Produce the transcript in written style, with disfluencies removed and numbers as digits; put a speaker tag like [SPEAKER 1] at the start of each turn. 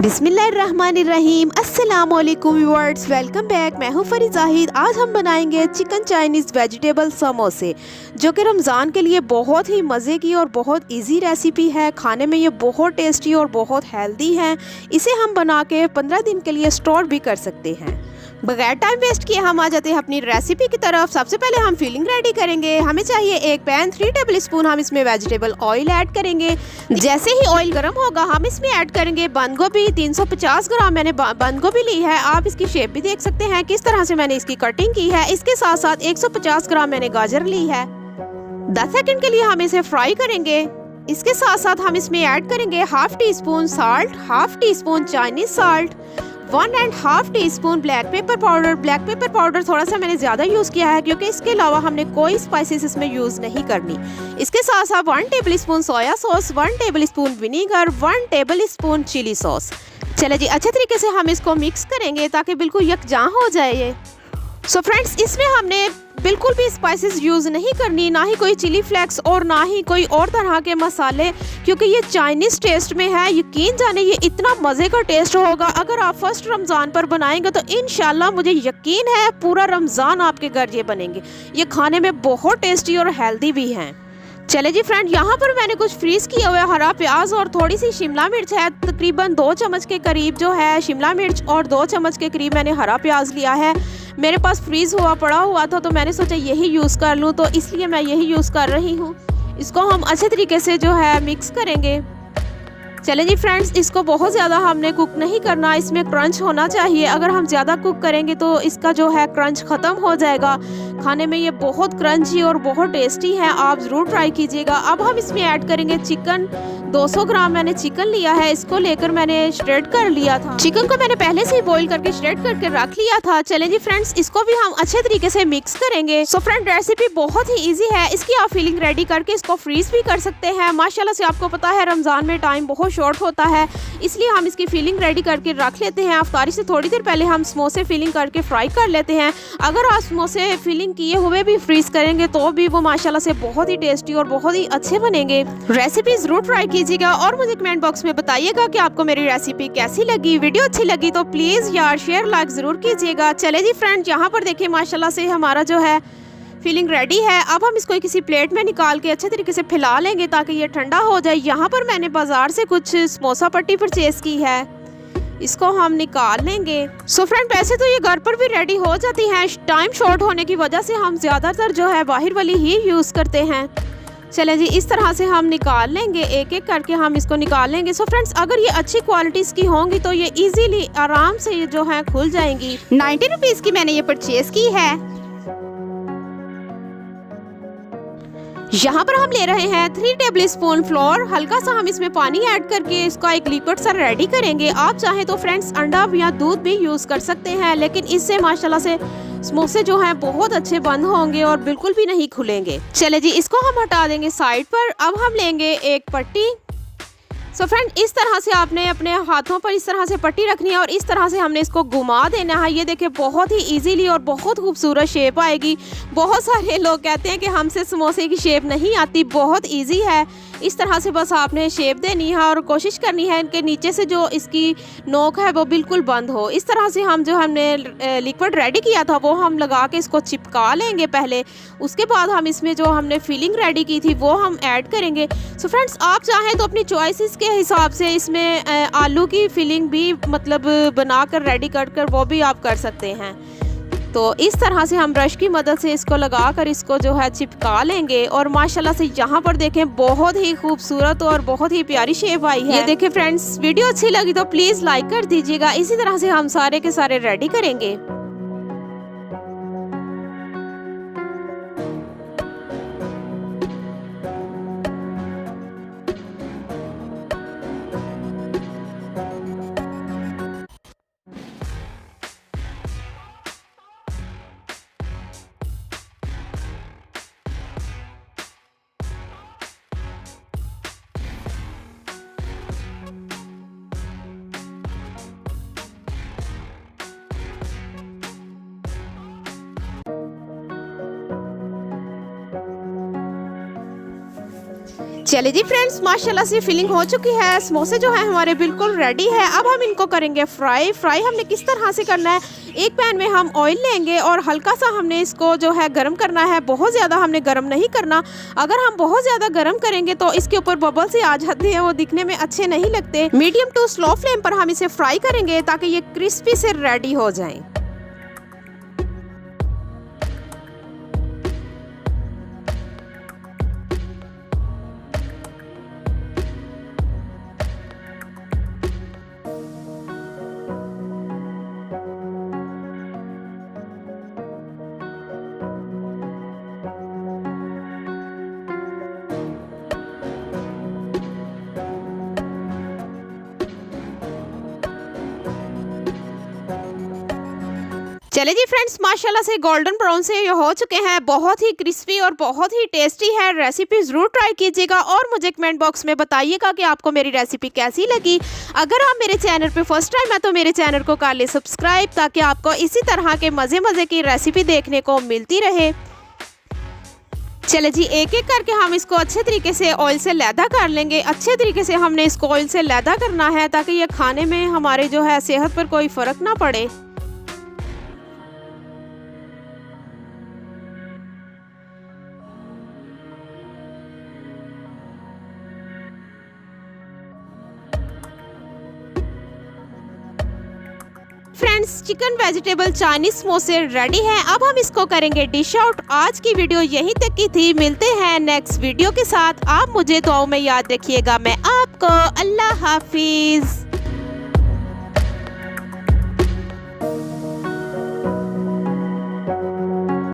[SPEAKER 1] बिस्मिल्लाहिर्रहमानिर्रहीम। अस्सलामुअलैकुम viewers, welcome back. मैं हूँ फरीद जाहिद। आज हम बनाएंगे चिकन चाइनीज़ वेजिटेबल समोसे, जो कि रमज़ान के लिए बहुत ही मज़े की और बहुत इजी रेसिपी है। खाने में ये बहुत टेस्टी और बहुत हेल्दी है। इसे हम बना के 15 दिन के लिए स्टोर भी कर सकते हैं। बगैर टाइम वेस्ट किए हम आ जाते हैं अपनी रेसिपी की तरफ। सबसे पहले हम फिलिंग रेडी करेंगे। हमें चाहिए एक पैन, 3 टेबल स्पून हम इसमें वेजिटेबल ऑयल ऐड करेंगे। जैसे ही ऑयल गर्म होगा हम इसमें ऐड करेंगे बंद गोभी। 350 ग्राम मैंने बंद गोभी ली है। आप इसकी शेप भी देख सकते हैं किस तरह से मैंने इसकी कटिंग की है। इसके साथ साथ 150 ग्राम मैंने गाजर ली है। 10 सेकंड के लिए हम इसे फ्राई करेंगे। इसके साथ साथ हम इसमें ऐड करेंगे half tea spoon salt, half tea spoon Chinese salt, 1.5 teaspoon black pepper powder. Black pepper powder थोड़ा सा मैंने ज़्यादा यूज़ किया है क्योंकि इसके अलावा हमने कोई स्पाइसेस इसमें यूज़ नहीं करनी। इसके साथ साथ 1 tablespoon soya sauce, 1 tablespoon vinegar, 1 tablespoon chilli sauce. चले जी, अच्छे तरीके से हम इसको मिक्स करेंगे ताकि बिल्कुल यकजां हो जाए ये। सो फ्रेंड्स, इसमें हमने बिल्कुल भी स्पाइसेस यूज़ नहीं करनी, ना ही कोई चिली फ्लेक्स और ना ही कोई और तरह के मसाले, क्योंकि ये चाइनीज़ टेस्ट में है। यकीन जाने ये इतना मज़े का टेस्ट होगा। अगर आप फर्स्ट रमज़ान पर बनाएंगे तो इंशाल्लाह मुझे यकीन है पूरा रमज़ान आपके घर ये बनेंगे। ये खाने में बहुत टेस्टी और हेल्दी भी हैं। चले जी फ्रेंड, यहाँ पर मैंने कुछ फ्रीज़ किया हुआ हरा प्याज और थोड़ी सी शिमला मिर्च है। तकरीबन 2 चम्मच के करीब जो है शिमला मिर्च और 2 चम्मच के करीब मैंने हरा प्याज लिया है। मेरे पास फ्रीज़ हुआ पड़ा हुआ था तो मैंने सोचा यही यूज़ कर लूँ, तो इसलिए मैं यही यूज़ कर रही हूँ। इसको हम अच्छे तरीके से जो है मिक्स करेंगे। चले जी फ्रेंड्स, इसको बहुत ज़्यादा हमने कुक नहीं करना, इसमें क्रंच होना चाहिए। अगर हम ज़्यादा कुक करेंगे तो इसका जो है क्रंच ख़त्म हो जाएगा। खाने में ये बहुत क्रंची और बहुत टेस्टी है, आप ज़रूर ट्राई कीजिएगा। अब हम इसमें ऐड करेंगे चिकन। 200 ग्राम मैंने चिकन लिया है। इसको लेकर मैंने श्रेड कर लिया था। चिकन को मैंने पहले से ही बॉईल करके श्रेड करके रख लिया था। चलें जी फ्रेंड्स, इसको भी हम अच्छे तरीके से मिक्स करेंगे। सो फ्रेंड, रेसिपी बहुत ही इजी है। इसकी आप फीलिंग रेडी करके इसको फ्रीज भी कर सकते हैं। माशाल्लाह से आपको पता है रमज़ान में टाइम बहुत शॉर्ट होता है, इसलिए हम इसकी फीलिंग रेडी करके रख लेते हैं। अफ्तारी से थोड़ी देर पहले हम समोसे फीलिंग करके फ्राई कर लेते हैं। अगर आप समोसे फीलिंग किए हुए भी फ्रीज करेंगे तो भी वो माशाल्लाह से बहुत ही टेस्टी और बहुत ही अच्छे बनेंगे। रेसिपी जरूर ट्राई कीजिएगा और मुझे कमेंट बॉक्स में बताइएगा कि आपको मेरी रेसिपी कैसी लगी। वीडियो अच्छी लगी तो प्लीज़ यार शेयर लाइक ज़रूर कीजिएगा। चले जी फ्रेंड, यहाँ पर देखिए माशाल्लाह से हमारा जो है फीलिंग रेडी है। अब हम इसको किसी प्लेट में निकाल के अच्छे तरीके से फैला लेंगे ताकि ये ठंडा हो जाए। यहाँ पर मैंने बाजार से कुछ समोसा पट्टी परचेज की है, इसको हम निकाल लेंगे। सो फ्रेंड, वैसे तो ये घर पर भी रेडी हो जाती हैं, टाइम शॉर्ट होने की वजह से हम ज़्यादातर जो है बाहर वाली ही यूज़ करते हैं। चलें जी, इस तरह से हम निकाल लेंगे, एक एक करके हम इसको निकाल लेंगे। सो फ्रेंड्स, अगर ये अच्छी क्वालिटीज़ की होंगी तो ये इजीली आराम से ये जो है खुल जाएंगी। 90 रुपीज़ की मैंने ये परचेज की है। यहाँ पर हम ले रहे हैं 3 टेबल स्पून फ्लोर। हल्का सा हम इसमें पानी ऐड करके इसका एक लिक्विड सा रेडी करेंगे। आप चाहें तो फ्रेंड्स अंडा या दूध भी यूज़ कर सकते हैं, लेकिन इससे माशाल्लाह से समोसे जो हैं बहुत अच्छे बंद होंगे और बिल्कुल भी नहीं खुलेंगे। चले जी, इसको हम हटा देंगे साइड पर। अब हम लेंगे एक पट्टी। सो फ्रेंड, इस तरह से आपने अपने हाथों पर इस तरह से पट्टी रखनी है और इस तरह से हमने इसको घुमा देना है। ये देखिए बहुत ही इजीली और बहुत खूबसूरत शेप आएगी। बहुत सारे लोग कहते हैं कि हमसे समोसे की शेप नहीं आती, बहुत इजी है। इस तरह से बस आपने शेप देनी है और कोशिश करनी है इनके नीचे से जो इसकी नोक है वो बिल्कुल बंद हो। इस तरह से हम जो हमने लिक्विड रेडी किया था वो हम लगा के इसको चिपका लेंगे पहले। उसके बाद हम इसमें जो हमने फिलिंग रेडी की थी वो हम ऐड करेंगे। सो फ्रेंड्स, आप चाहें तो अपनी चॉइसेस के हिसाब से इसमें आलू की फिलिंग भी मतलब बनाकर रेडी कर वो भी आप कर सकते हैं। तो इस तरह से हम ब्रश की मदद से इसको लगाकर इसको जो है चिपका लेंगे और माशाल्लाह से यहाँ पर देखें बहुत ही खूबसूरत और बहुत ही प्यारी शेप आई है। ये देखें फ्रेंड्स, वीडियो अच्छी लगी तो प्लीज़ लाइक कर दीजिएगा। इसी तरह से हम सारे के सारे रेडी करेंगे। चलिए जी फ्रेंड्स, माशाल्लाह से फिलिंग हो चुकी है। समोसे जो है हमारे बिल्कुल रेडी है। अब हम इनको करेंगे फ्राई हमने किस तरह से करना है, एक पैन में हम ऑयल लेंगे और हल्का सा हमने इसको जो है गर्म करना है। बहुत ज़्यादा हमने गर्म नहीं करना। अगर हम बहुत ज़्यादा गर्म करेंगे तो इसके ऊपर बबल्स ही आ जाते हैं, वो दिखने में अच्छे नहीं लगते। मीडियम टू स्लो फ्लेम पर हम इसे फ्राई करेंगे ताकि ये क्रिस्पी से रेडी हो जाएं। चले जी फ्रेंड्स, माशाल्लाह से गोल्डन ब्राउन से ये हो चुके हैं। बहुत ही क्रिस्पी और बहुत ही टेस्टी है। रेसिपी ज़रूर ट्राई कीजिएगा और मुझे कमेंट बॉक्स में बताइएगा कि आपको मेरी रेसिपी कैसी लगी। अगर आप मेरे चैनल पे फर्स्ट टाइम है तो मेरे चैनल को कर ले सब्सक्राइब, ताकि आपको इसी तरह के मज़े की रेसिपी देखने को मिलती रहे। चले जी, एक एक करके हम इसको अच्छे तरीके से ऑयल से लैदा कर लेंगे। अच्छे तरीके से हमने इसको ऑयल से लैदा करना है ताकि ये खाने में हमारे जो है सेहत पर कोई फ़र्क ना पड़े। फ्रेंड्स, चिकन वेजिटेबल चाइनीज समोसे रेडी हैं। अब हम इसको करेंगे डिश आउट। आज की वीडियो यहीं तक की थी। मिलते हैं नेक्स्ट वीडियो के साथ। आप मुझे दुआओं में याद रखिएगा। मैं आपको। अल्लाह हाफिज।